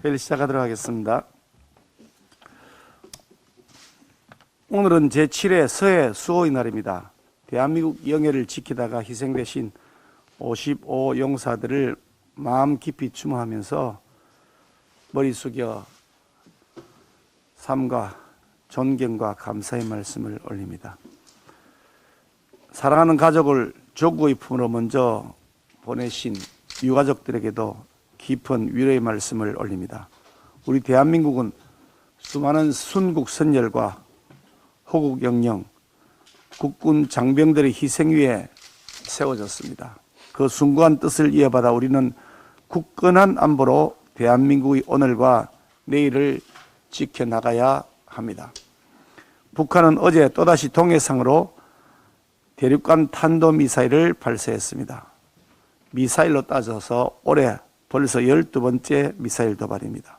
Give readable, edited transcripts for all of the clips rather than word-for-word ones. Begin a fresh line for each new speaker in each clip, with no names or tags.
회의를 시작하도록 하겠습니다. 오늘은 제7회 서해 수호의 날입니다. 대한민국 영해를 지키다가 희생되신 55 용사들을 마음 깊이 추모하면서 머리 숙여 삼가 존경과 감사의 말씀을 올립니다. 사랑하는 가족을 조국의 품으로 먼저 보내신 유가족들에게도 깊은 위로의 말씀을 올립니다. 우리 대한민국은 수많은 순국 선열과 호국 영령, 국군 장병들의 희생 위에 세워졌습니다. 그 숭고한 뜻을 이어받아 우리는 굳건한 안보로 대한민국의 오늘과 내일을 지켜나가야 합니다. 북한은 어제 또다시 동해상으로 대륙간 탄도미사일을 발사했습니다. 미사일로 따져서 올해 벌써 12번째 미사일 도발입니다.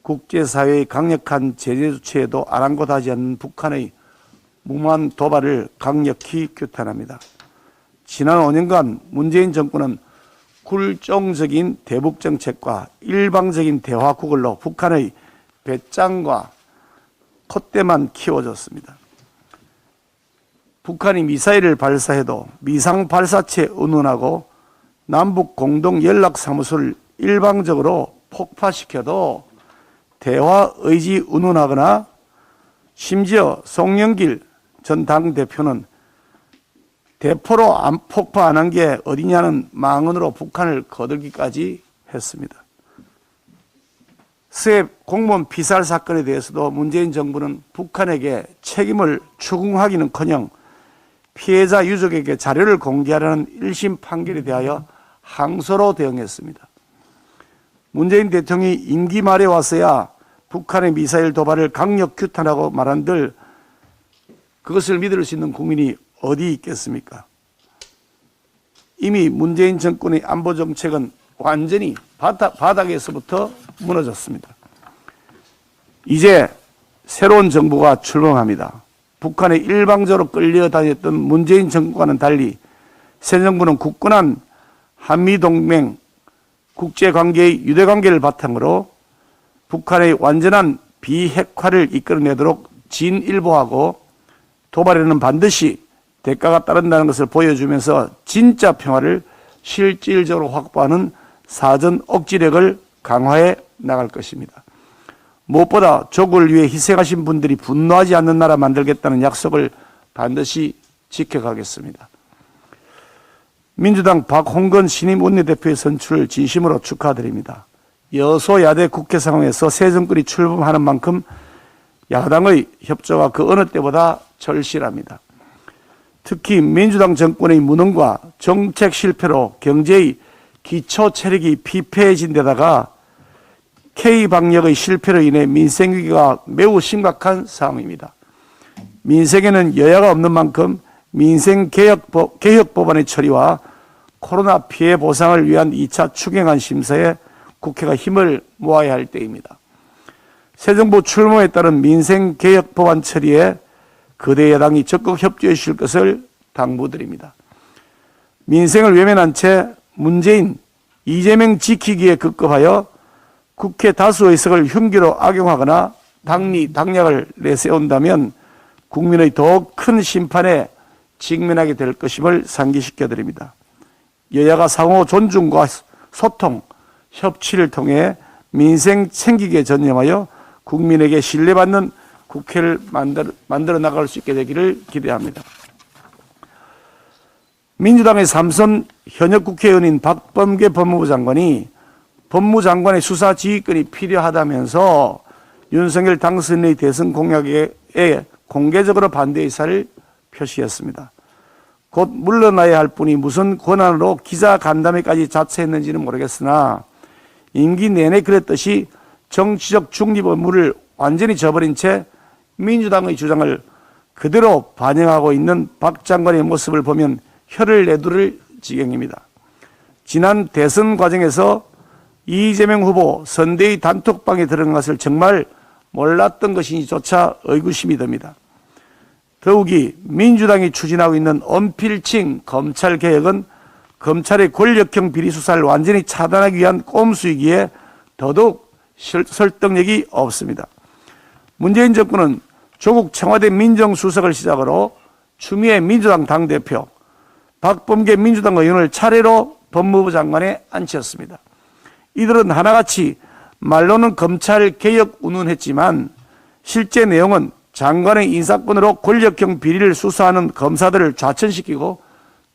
국제사회의 강력한 제재 조치에도 아랑곳하지 않는 북한의 무모한 도발을 강력히 규탄합니다. 지난 5년간 문재인 정권은 굴종적인 대북 정책과 일방적인 대화 구걸로 북한의 배짱과 콧대만 키워줬습니다. 북한이 미사일을 발사해도 미상 발사체 운운하고 남북 공동 연락사무소를 일방적으로 폭파시켜도 대화 의지 운운하거나 심지어 송영길 전 당대표는 대포로 폭파 안 한 게 어디냐는 망언으로 북한을 거들기까지 했습니다. 서해 공무원 피살 사건에 대해서도 문재인 정부는 북한에게 책임을 추궁하기는커녕 피해자 유족에게 자료를 공개하라는 1심 판결에 대하여 항소로 대응했습니다. 문재인 대통령이 임기 말에 와서야 북한의 미사일 도발을 강력 규탄하고 말한들 그것을 믿을 수 있는 국민이 어디 있겠습니까? 이미 문재인 정권의 안보 정책은 완전히 바닥에서부터 무너졌습니다. 이제 새로운 정부가 출범합니다. 북한에 일방적으로 끌려다녔던 문재인 정권과는 달리 새 정부는 굳건한 한미동맹 국제관계의 유대관계를 바탕으로 북한의 완전한 비핵화를 이끌어내도록 진일보하고 도발에는 반드시 대가가 따른다는 것을 보여주면서 진짜 평화를 실질적으로 확보하는 사전 억지력을 강화해 나갈 것입니다. 무엇보다 조국을 위해 희생하신 분들이 분노하지 않는 나라 만들겠다는 약속을 반드시 지켜가겠습니다. 민주당 박홍근 신임 원내대표의 선출을 진심으로 축하드립니다. 여소야대 국회 상황에서 새 정권이 출범하는 만큼 야당의 협조가 그 어느 때보다 절실합니다. 특히 민주당 정권의 무능과 정책 실패로 경제의 기초 체력이 피폐해진 데다가 K방역의 실패로 인해 민생 위기가 매우 심각한 상황입니다. 민생에는 여야가 없는 만큼 민생 개혁 법안의 처리와 코로나 피해 보상을 위한 2차 추경안 심사에 국회가 힘을 모아야 할 때입니다. 새 정부 출범에 따른 민생 개혁 법안 처리에 거대 여당이 적극 협조해 주실 것을 당부드립니다. 민생을 외면한 채 문재인, 이재명 지키기에 급급하여 국회 다수 의석을 흉기로 악용하거나 당략을 내세운다면 국민의 더욱 큰 심판에 직면하게 될 것임을 상기시켜 드립니다. 여야가 상호 존중과 소통, 협치를 통해 민생 챙기기에 전념하여 국민에게 신뢰받는 국회를 만들어 나갈 수 있게 되기를 기대합니다. 민주당의 삼선 현역 국회의원인 박범계 법무부 장관이 법무장관의 수사 지휘권이 필요하다면서 윤석열 당선인의 대선 공약에 공개적으로 반대 의사를 표시했습니다. 곧 물러나야 할 분이 무슨 권한으로 기자 간담회까지 자처했는지는 모르겠으나 임기 내내 그랬듯이 정치적 중립 의무를 완전히 저버린 채 민주당의 주장을 그대로 반영하고 있는 박 장관의 모습을 보면 혀를 내두를 지경입니다. 지난 대선 과정에서 이재명 후보 선대위 단톡방에 들어간 것을 정말 몰랐던 것인지조차 의구심이 듭니다. 더욱이 민주당이 추진하고 있는 언필칭 검찰개혁은 검찰의 권력형 비리 수사를 완전히 차단하기 위한 꼼수이기에 더더욱 설득력이 없습니다. 문재인 정권은 조국 청와대 민정수석을 시작으로 추미애 민주당 당대표, 박범계 민주당 의원을 차례로 법무부 장관에 앉혔습니다. 이들은 하나같이 말로는 검찰 개혁 운운했지만 실제 내용은 장관의 인사권으로 권력형 비리를 수사하는 검사들을 좌천시키고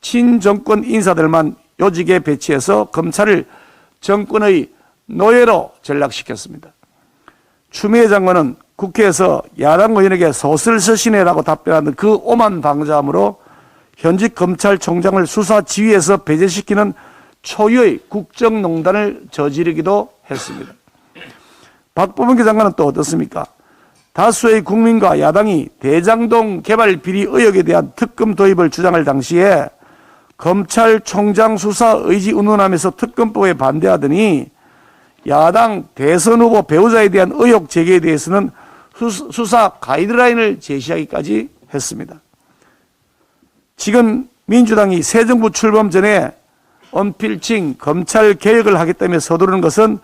친정권 인사들만 요직에 배치해서 검찰을 정권의 노예로 전락시켰습니다. 추미애 장관은 국회에서 야당 의원에게 소설 서신해라고 답변하는 그 오만 방자함으로 현직 검찰총장을 수사 지휘에서 배제시키는 초유의 국정농단을 저지르기도 했습니다. 박범계 장관은 또 어떻습니까? 다수의 국민과 야당이 대장동 개발 비리 의혹에 대한 특검 도입을 주장할 당시에 검찰총장 수사 의지 운운하면서 특검법에 반대하더니 야당 대선 후보 배우자에 대한 의혹 제기에 대해서는 수사 가이드라인을 제시하기까지 했습니다. 지금 민주당이 새 정부 출범 전에 언필칭 검찰 개혁을 하겠다며 서두르는 것은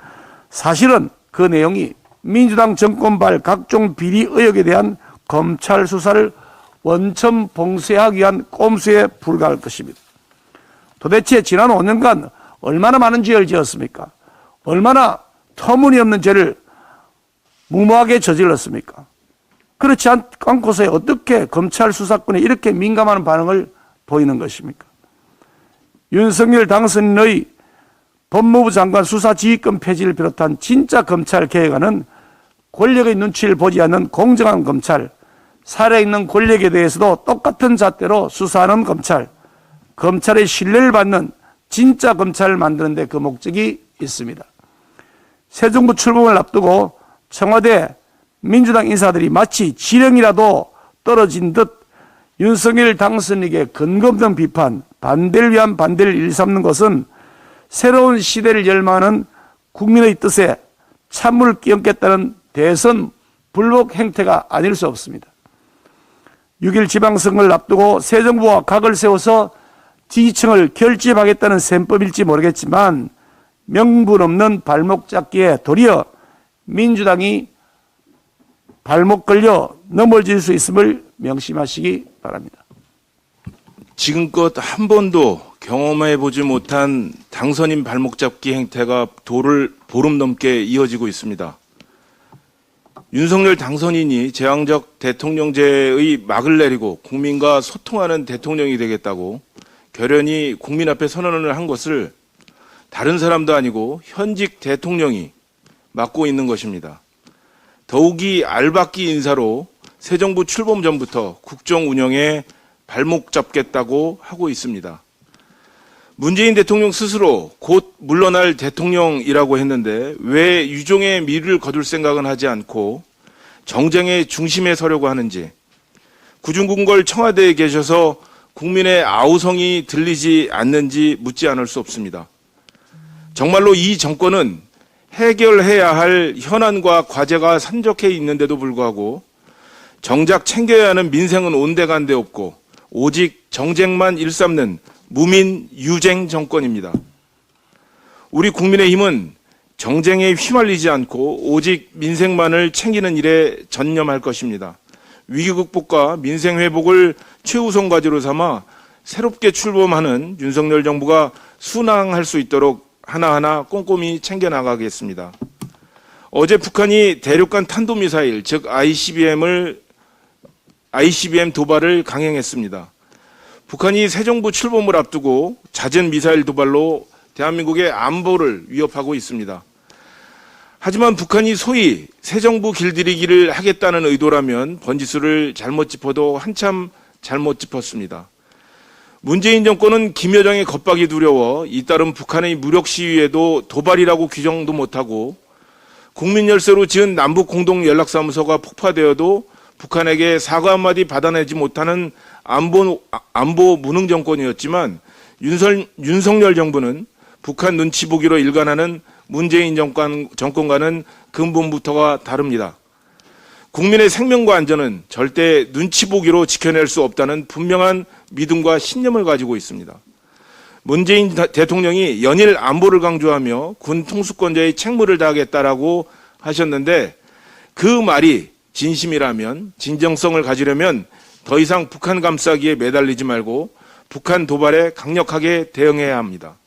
사실은 그 내용이 민주당 정권발 각종 비리 의혹에 대한 검찰 수사를 원천 봉쇄하기 위한 꼼수에 불과할 것입니다. 도대체 지난 5년간 얼마나 많은 죄를 지었습니까? 얼마나 터무니없는 죄를 무모하게 저질렀습니까? 그렇지 않고서 어떻게 검찰 수사권에 이렇게 민감한 반응을 보이는 것입니까? 윤석열 당선인의 법무부 장관 수사지휘권 폐지를 비롯한 진짜 검찰 개혁안은 권력의 눈치를 보지 않는 공정한 검찰, 살아있는 권력에 대해서도 똑같은 잣대로 수사하는 검찰, 검찰의 신뢰를 받는 진짜 검찰을 만드는 데 그 목적이 있습니다. 새 정부 출범을 앞두고 청와대 민주당 인사들이 마치 지령이라도 떨어진 듯 윤석열 당선인에게 근거 없는 비판, 반대를 위한 반대를 일삼는 것은 새로운 시대를 열망하는 국민의 뜻에 찬물을 끼얹겠다는 대선 불복 행태가 아닐 수 없습니다. 6일 지방선거를 앞두고 새 정부와 각을 세워서 지지층을 결집하겠다는 셈법일지 모르겠지만 명분 없는 발목 잡기에 도리어 민주당이 발목 걸려 넘어질 수 있음을 명심하시기 바랍니다.
지금껏 한 번도 경험해보지 못한 당선인 발목 잡기 행태가 보름 넘게 이어지고 있습니다. 윤석열 당선인이 제왕적 대통령제의 막을 내리고 국민과 소통하는 대통령이 되겠다고 결연히 국민 앞에 선언을 한 것을 다른 사람도 아니고 현직 대통령이 맡고 있는 것입니다. 더욱이 알박기 인사로 새 정부 출범 전부터 국정 운영에 발목 잡겠다고 하고 있습니다. 문재인 대통령 스스로 곧 물러날 대통령이라고 했는데 왜 유종의 미를 거둘 생각은 하지 않고 정쟁의 중심에 서려고 하는지, 구중궁궐 청와대에 계셔서 국민의 아우성이 들리지 않는지 묻지 않을 수 없습니다. 정말로 이 정권은 해결해야 할 현안과 과제가 산적해 있는데도 불구하고 정작 챙겨야 하는 민생은 온데간데 없고 오직 정쟁만 일삼는 무민 유쟁 정권입니다. 우리 국민의힘은 정쟁에 휘말리지 않고 오직 민생만을 챙기는 일에 전념할 것입니다. 위기 극복과 민생 회복을 최우선 과제로 삼아 새롭게 출범하는 윤석열 정부가 순항할 수 있도록 하나하나 꼼꼼히 챙겨나가겠습니다. 어제 북한이 대륙간 탄도미사일, 즉 ICBM 도발을 강행했습니다. 북한이 새 정부 출범을 앞두고 잦은 미사일 도발로 대한민국의 안보를 위협하고 있습니다. 하지만 북한이 소위 새 정부 길들이기를 하겠다는 의도라면 번지수를 잘못 짚어도 한참 잘못 짚었습니다. 문재인 정권은 김여정의 겁박이 두려워 잇따른 북한의 무력 시위에도 도발이라고 규정도 못하고 국민 열세로 지은 남북 공동 연락사무소가 폭파되어도 북한에게 사과 한마디 받아내지 못하는 안보 무능 정권이었지만 윤석열 정부는 북한 눈치 보기로 일관하는 문재인 정권과는 근본부터가 다릅니다. 국민의 생명과 안전은 절대 눈치 보기로 지켜낼 수 없다는 분명한 믿음과 신념을 가지고 있습니다. 문재인 대통령이 연일 안보를 강조하며 군 통수권자의 책무를 다하겠다라고 하셨는데 그 말이 진심이라면, 진정성을 가지려면 더 이상 북한 감싸기에 매달리지 말고 북한 도발에 강력하게 대응해야 합니다.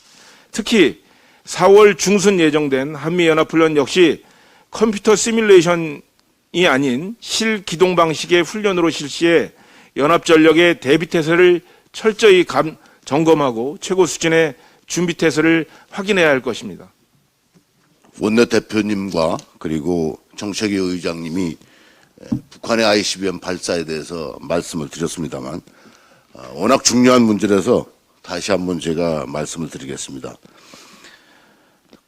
특히 4월 중순 예정된 한미연합훈련 역시 컴퓨터 시뮬레이션이 아닌 실기동 방식의 훈련으로 실시해 연합전력의 대비태세를 철저히 점검하고 최고 수준의 준비태세를 확인해야 할 것입니다.
원내대표님과 그리고 정책위 의장님이 북한의 ICBM 발사에 대해서 말씀을 드렸습니다만 워낙 중요한 문제라서 다시 한번 제가 말씀을 드리겠습니다.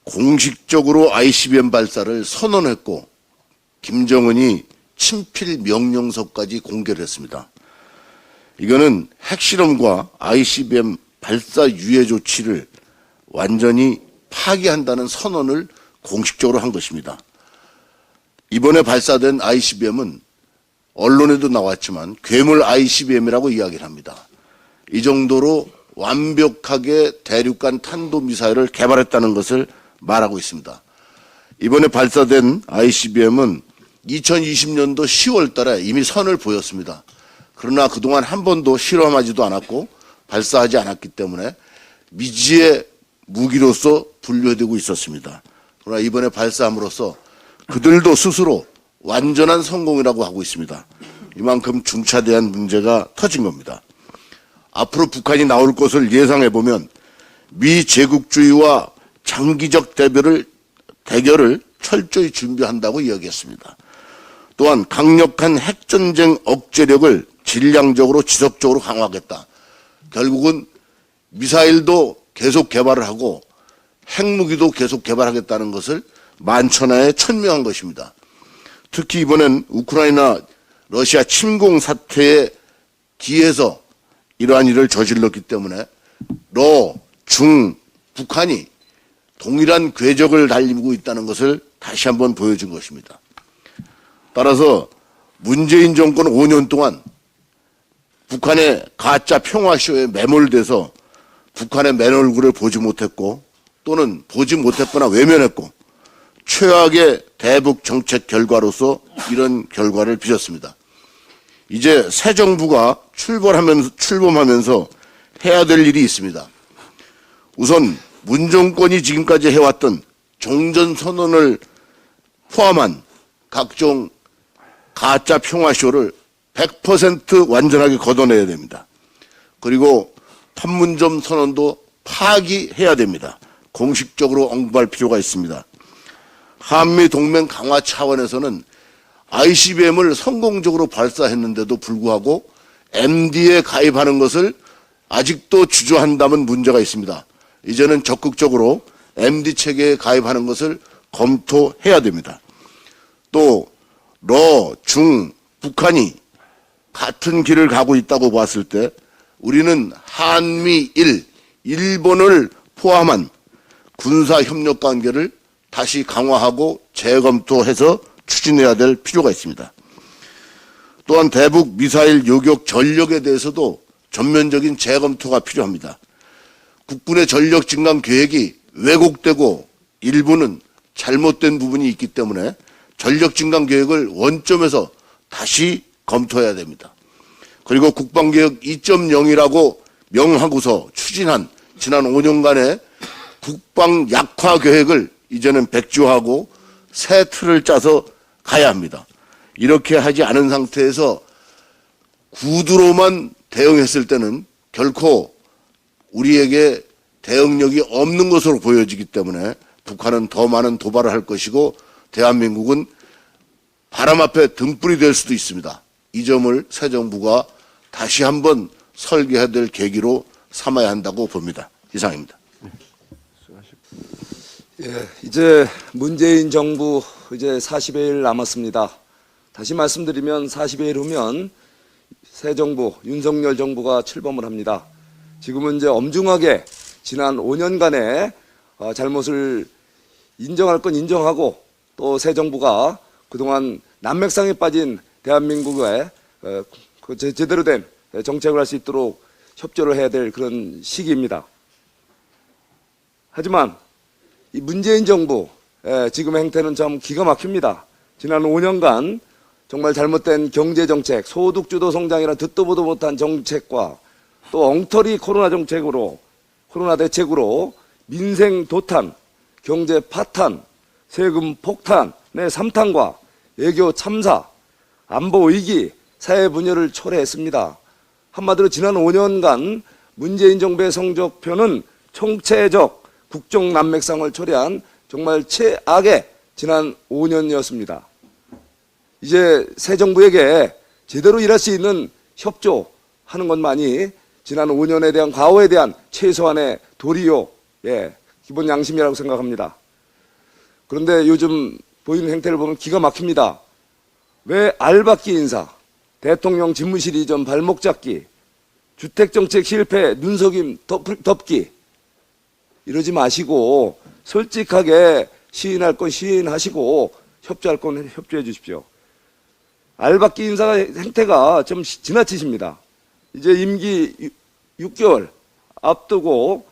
공식적으로 ICBM 발사를 선언했고 김정은이 친필 명령서까지 공개를 했습니다. 이거는 핵실험과 ICBM 발사 유예 조치를 완전히 파기한다는 선언을 공식적으로 한 것입니다. 이번에 발사된 ICBM은 언론에도 나왔지만 괴물 ICBM이라고 이야기를 합니다. 이 정도로 완벽하게 대륙간 탄도미사일을 개발했다는 것을 말하고 있습니다. 이번에 발사된 ICBM은 2020년도 10월 달에 이미 선을 보였습니다. 그러나 그동안 한 번도 실험하지도 않았고 발사하지 않았기 때문에 미지의 무기로서 분류되고 있었습니다. 그러나 이번에 발사함으로써 그들도 스스로 완전한 성공이라고 하고 있습니다. 이만큼 중차대한 문제가 터진 겁니다. 앞으로 북한이 나올 것을 예상해 보면 미 제국주의와 장기적 대결을 철저히 준비한다고 이야기했습니다. 또한 강력한 핵전쟁 억제력을 질량적으로 지속적으로 강화하겠다. 결국은 미사일도 계속 개발을 하고 핵무기도 계속 개발하겠다는 것을 만천하에 천명한 것입니다. 특히 이번엔 우크라이나 러시아 침공 사태에 기해서 이러한 일을 저질렀기 때문에 북한이 동일한 궤적을 달리고 있다는 것을 다시 한번 보여준 것입니다. 따라서 문재인 정권 5년 동안 북한의 가짜 평화쇼에 매몰돼서 북한의 맨 얼굴을 보지 못했고 또는 보지 못했거나 외면했고 최악의 대북 정책 결과로서 이런 결과를 빚었습니다. 이제 새 정부가 출범하면서 해야 될 일이 있습니다. 우선 문 정권이 지금까지 해왔던 종전선언을 포함한 각종 가짜 평화쇼를 100% 완전하게 걷어내야 됩니다. 그리고 판문점 선언도 파기해야 됩니다. 공식적으로 언급할 필요가 있습니다. 한미 동맹 강화 차원에서는 ICBM을 성공적으로 발사했는데도 불구하고 MD에 가입하는 것을 아직도 주저한다면 문제가 있습니다. 이제는 적극적으로 MD 체계에 가입하는 것을 검토해야 됩니다. 또 북한이 같은 길을 가고 있다고 봤을 때 우리는 한미일, 일본을 포함한 군사협력 관계를 다시 강화하고 재검토해서 추진해야 될 필요가 있습니다. 또한 대북 미사일 요격 전력에 대해서도 전면적인 재검토가 필요합니다. 국군의 전력 증강 계획이 왜곡되고 일부는 잘못된 부분이 있기 때문에 전력 증강 계획을 원점에서 다시 검토해야 됩니다. 그리고 국방개혁 2.0이라고 명하고서 추진한 지난 5년간의 국방 약화 계획을 이제는 백지화하고 새 틀을 짜서 가야 합니다. 이렇게 하지 않은 상태에서 구두로만 대응했을 때는 결코 우리에게 대응력이 없는 것으로 보여지기 때문에 북한은 더 많은 도발을 할 것이고 대한민국은 바람 앞에 등불이 될 수도 있습니다. 이 점을 새 정부가 다시 한번 설계해야 될 계기로 삼아야 한다고 봅니다. 이상입니다.
예, 이제 문재인 정부 이제 40여일 남았습니다. 다시 말씀드리면 40여일 후면 새 정부 윤석열 정부가 출범을 합니다. 지금은 이제 엄중하게 지난 5년간의 잘못을 인정할 건 인정하고 또 새 정부가 그동안 난맥상에 빠진 대한민국에 제대로 된 정책을 할 수 있도록 협조를 해야 될 그런 시기입니다. 하지만 이 문재인 정부 지금 행태는 참 기가 막힙니다. 지난 5년간 정말 잘못된 경제정책, 소득주도 성장이라는 듣도 보도 못한 정책과 또 엉터리 코로나 대책으로 민생 도탄, 경제 파탄, 세금 폭탄의 3탄과 외교 참사, 안보 위기, 사회 분열을 초래했습니다. 한마디로 지난 5년간 문재인 정부의 성적표는 총체적 국정 난맥상을 초래한 정말 최악의 지난 5년이었습니다. 이제 새 정부에게 제대로 일할 수 있는 협조하는 것만이 지난 5년에 대한 과오에 대한 최소한의 도리요, 기본 양심이라고 생각합니다. 그런데 요즘 보이는 행태를 보면 기가 막힙니다. 왜 알박기 인사, 대통령 집무실 이전 발목 잡기, 주택정책 실패 눈속임 덮기 이러지 마시고 솔직하게 시인할 건 시인하시고 협조할 건 협조해 주십시오. 알박기 인사 행태가 좀 지나치십니다. 이제 임기 6개월 앞두고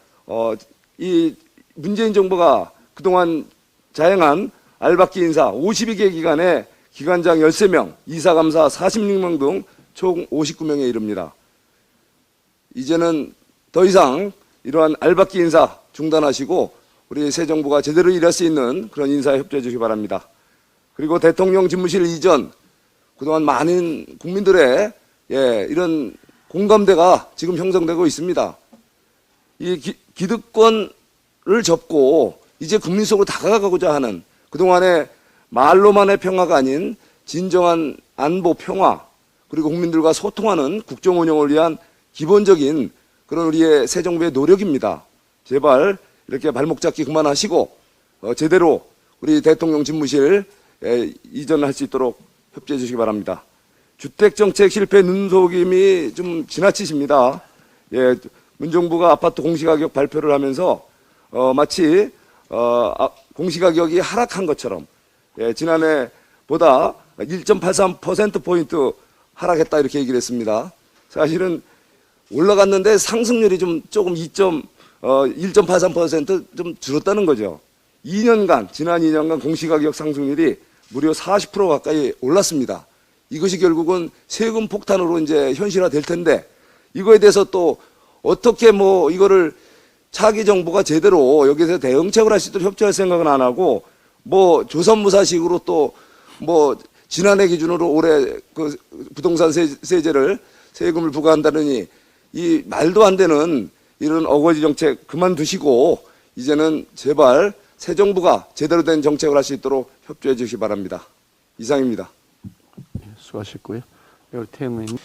이 문재인 정부가 그동안 자행한 알박기 인사 52개 기관에 기관장 13명, 이사감사 46명 등 총 59명에 이릅니다. 이제는 더 이상 이러한 알박기 인사 중단하시고 우리 새 정부가 제대로 일할 수 있는 그런 인사에 협조해 주시기 바랍니다. 그리고 대통령 집무실 이전, 그동안 많은 국민들의 이런 공감대가 지금 형성되고 있습니다. 이 기득권을 접고 이제 국민 속으로 다가가고자 하는 그동안의 말로만의 평화가 아닌 진정한 안보 평화 그리고 국민들과 소통하는 국정 운영을 위한 기본적인 그런 우리의 새 정부의 노력입니다. 제발 이렇게 발목 잡기 그만하시고 제대로 우리 대통령 집무실 이전할 수 있도록 협조해 주시기 바랍니다. 주택정책 실패 눈속임이 좀 지나치십니다. 문정부가 아파트 공시가격 발표를 하면서 마치 공시가격이 하락한 것처럼 지난해보다 1.83%포인트 하락했다 이렇게 얘기를 했습니다. 사실은 올라갔는데 상승률이 조금 1.83% 좀 줄었다는 거죠. 지난 2년간 공시가격 상승률이 무려 40% 가까이 올랐습니다. 이것이 결국은 세금 폭탄으로 이제 현실화 될 텐데 이거에 대해서 또 어떻게 이거를 차기 정부가 제대로 여기서 대응책을 할 수 있도록 협조할 생각은 안 하고 조선무사식으로 또 지난해 기준으로 올해 그 부동산 세제를 세금을 부과한다느니 이 말도 안 되는 이런 어거지 정책 그만두시고 이제는 제발 새 정부가 제대로 된 정책을 할 수 있도록 협조해 주시기 바랍니다. 이상입니다.
수고하셨고요. 태영 의원님.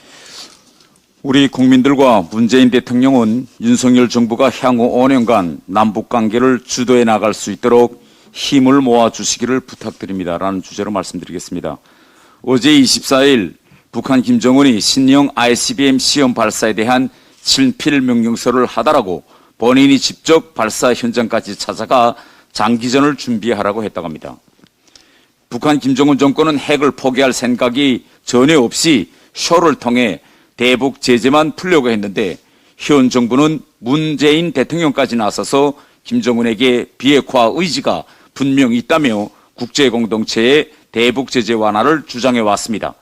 우리 국민들과 문재인 대통령은 윤석열 정부가 향후 5년간 남북관계를 주도해 나갈 수 있도록 힘을 모아주시기를 부탁드립니다라는 주제로 말씀드리겠습니다. 어제 24일 북한 김정은이 신형 ICBM 시험 발사에 대한 친필 명령서를 하달하고 본인이 직접 발사 현장까지 찾아가 장기전을 준비하라고 했다고 합니다. 북한 김정은 정권은 핵을 포기할 생각이 전혀 없이 쇼를 통해 대북 제재만 풀려고 했는데 현 정부는 문재인 대통령까지 나서서 김정은에게 비핵화 의지가 분명히 있다며 국제공동체의 대북 제재 완화를 주장해 왔습니다.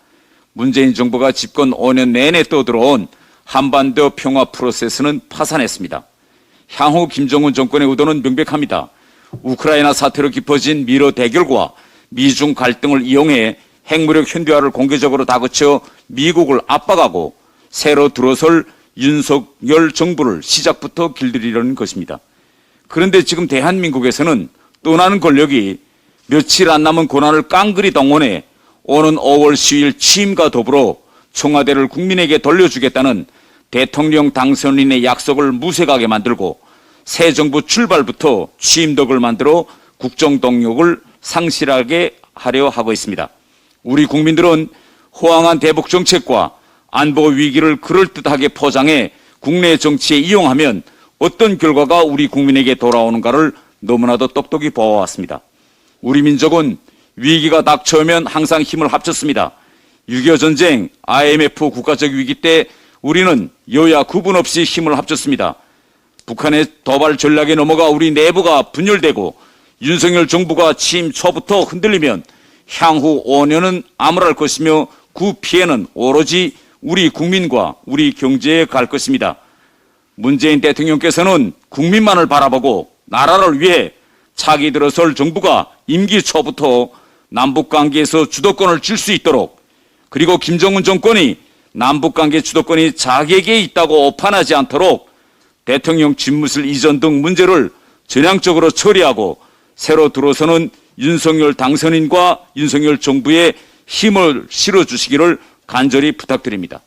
문재인 정부가 집권 5년 내내 떠들어온 한반도 평화 프로세스는 파산했습니다. 향후 김정은 정권의 의도는 명백합니다. 우크라이나 사태로 깊어진 미러 대결과 미중 갈등을 이용해 핵무력 현대화를 공개적으로 다그쳐 미국을 압박하고 새로 들어설 윤석열 정부를 시작부터 길들이려는 것입니다. 그런데 지금 대한민국에서는 떠나는 권력이 며칠 안 남은 고난을 깡그리 동원해 오는 5월 10일 취임과 더불어 청와대를 국민에게 돌려주겠다는 대통령 당선인의 약속을 무색하게 만들고 새 정부 출발부터 취임덕을 만들어 국정 동력을 상실하게 하려 하고 있습니다. 우리 국민들은 호황한 대북 정책과 안보 위기를 그럴듯하게 포장해 국내 정치에 이용하면 어떤 결과가 우리 국민에게 돌아오는가를 너무나도 똑똑히 보아왔습니다. 우리 민족은 위기가 닥쳐오면 항상 힘을 합쳤습니다. 6.25 전쟁, IMF 국가적 위기 때 우리는 여야 구분 없이 힘을 합쳤습니다. 북한의 도발 전략에 넘어가 우리 내부가 분열되고 윤석열 정부가 취임 초부터 흔들리면 향후 5년은 암울할 것이며 그 피해는 오로지 우리 국민과 우리 경제에 갈 것입니다. 문재인 대통령께서는 국민만을 바라보고 나라를 위해 차기 들어설 정부가 임기 초부터 남북관계에서 주도권을 쥘 수 있도록, 그리고 김정은 정권이 남북관계 주도권이 자기에게 있다고 오판하지 않도록 대통령 집무실 이전 등 문제를 전향적으로 처리하고 새로 들어서는 윤석열 당선인과 윤석열 정부에 힘을 실어주시기를 간절히 부탁드립니다.